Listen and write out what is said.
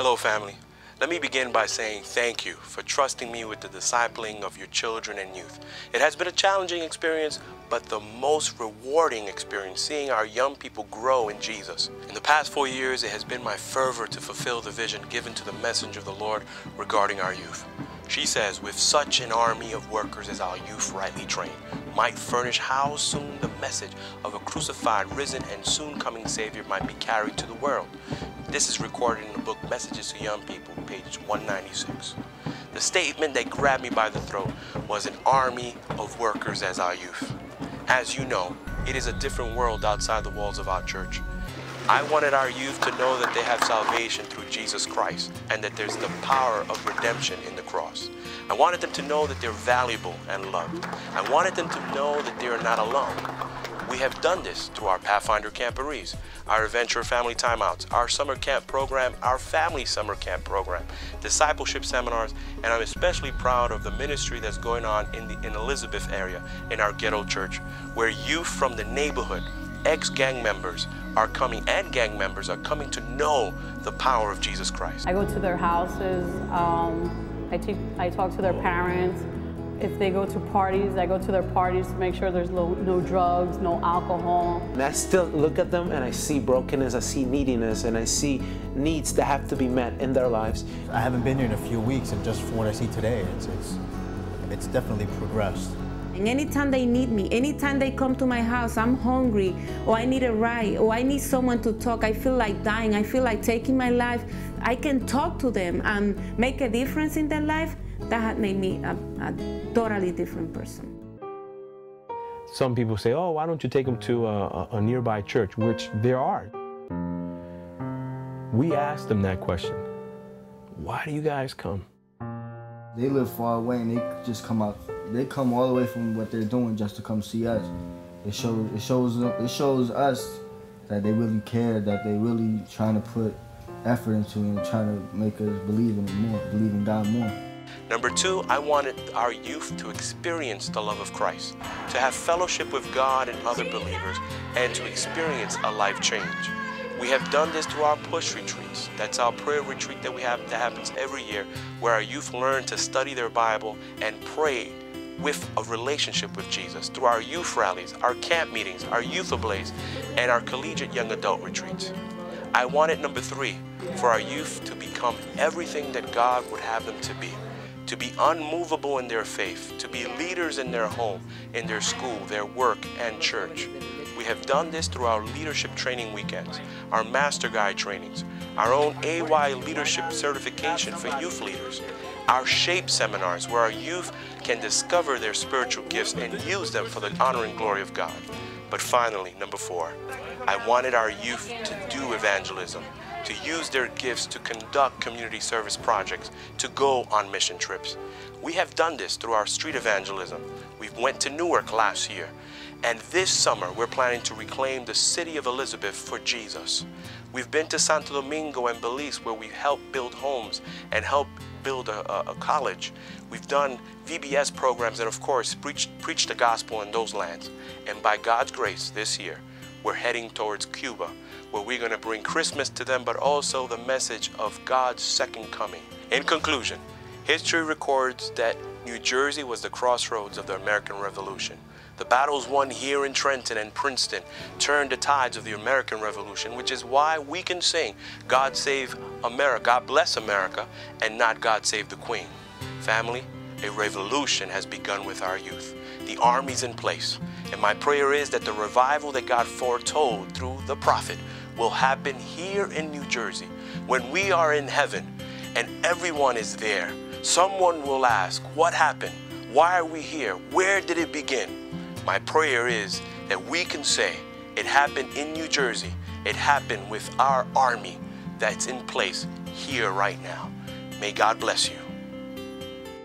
Hello, family. Let me begin by saying thank you for trusting me with the discipling of your children and youth. It has been a challenging experience, but the most rewarding experience seeing our young people grow in Jesus. In the past 4 years, it has been my fervor to fulfill the vision given to the messenger of the Lord regarding our youth. She says, with such an army of workers as our youth rightly trained, might furnish how soon the message of a crucified, risen, and soon coming Savior might be carried to the world. This is recorded in the book Messages to Young People, page 196. The statement that grabbed me by the throat was an army of workers as our youth. As you know, it is a different world outside the walls of our church. I wanted our youth to know that they have salvation through Jesus Christ and that there's the power of redemption in the cross. I wanted them to know that they're valuable and loved. I wanted them to know that they are not alone. We have done this through our Pathfinder Camporees, our Adventure Family Timeouts, our summer camp program, our family summer camp program, discipleship seminars, and I'm especially proud of the ministry that's going on in Elizabeth area in our ghetto church, where youth from the neighborhood, ex-gang members are coming, and gang members are coming to know the power of Jesus Christ. I go to their houses, I talk to their parents. If they go to parties, I go to their parties to make sure there's no drugs, no alcohol. And I still look at them and I see brokenness, I see neediness, and I see needs that have to be met in their lives. I haven't been here in a few weeks, and just from what I see today, it's definitely progressed. And anytime they need me, anytime they come to my house, I'm hungry, or I need a ride, or I need someone to talk, I feel like dying, I feel like taking my life, I can talk to them and make a difference in their life. That had made me a totally different person. Some people say, oh, why don't you take them to a nearby church, which there are. We asked them that question. Why do you guys come? They live far away and they just come out. They come all the way from what they're doing just to come see us. It shows us that they really care, that they really trying to put effort into it and trying to make us believe in it more, believe in God more. Number 2, I wanted our youth to experience the love of Christ, to have fellowship with God and other believers, and to experience a life change. We have done this through our push retreats. That's our prayer retreat that we have that happens every year, where our youth learn to study their Bible and pray with a relationship with Jesus, through our youth rallies, our camp meetings, our youth ablaze, and our collegiate young adult retreats. I wanted, number 3, for our youth to become everything that God would have them to be unmovable in their faith, to be leaders in their home, in their school, their work, and church. We have done this through our leadership training weekends, our master guide trainings, our own AY leadership certification for youth leaders, our SHAPE seminars where our youth can discover their spiritual gifts and use them for the honor and glory of God. But finally, number 4, I wanted our youth to do evangelism, to use their gifts to conduct community service projects, to go on mission trips. We have done this through our street evangelism. We went to Newark last year, and this summer we're planning to reclaim the city of Elizabeth for Jesus. We've been to Santo Domingo and Belize, where we've helped build homes and helped build a college. We've done VBS programs and of course preach the gospel in those lands. And by God's grace this year, we're heading towards Cuba, where we're going to bring Christmas to them, but also the message of God's second coming. In conclusion, history records that New Jersey was the crossroads of the American Revolution. The battles won here in Trenton and Princeton turned the tides of the American Revolution, which is why we can sing, God save America, God bless America, and not God save the Queen. Family, a revolution has begun with our youth. The army's in place. And my prayer is that the revival that God foretold through the prophet will happen here in New Jersey. When we are in heaven and everyone is there, someone will ask, what happened? Why are we here? Where did it begin? My prayer is that we can say, it happened in New Jersey. It happened with our army that's in place here right now. May God bless you.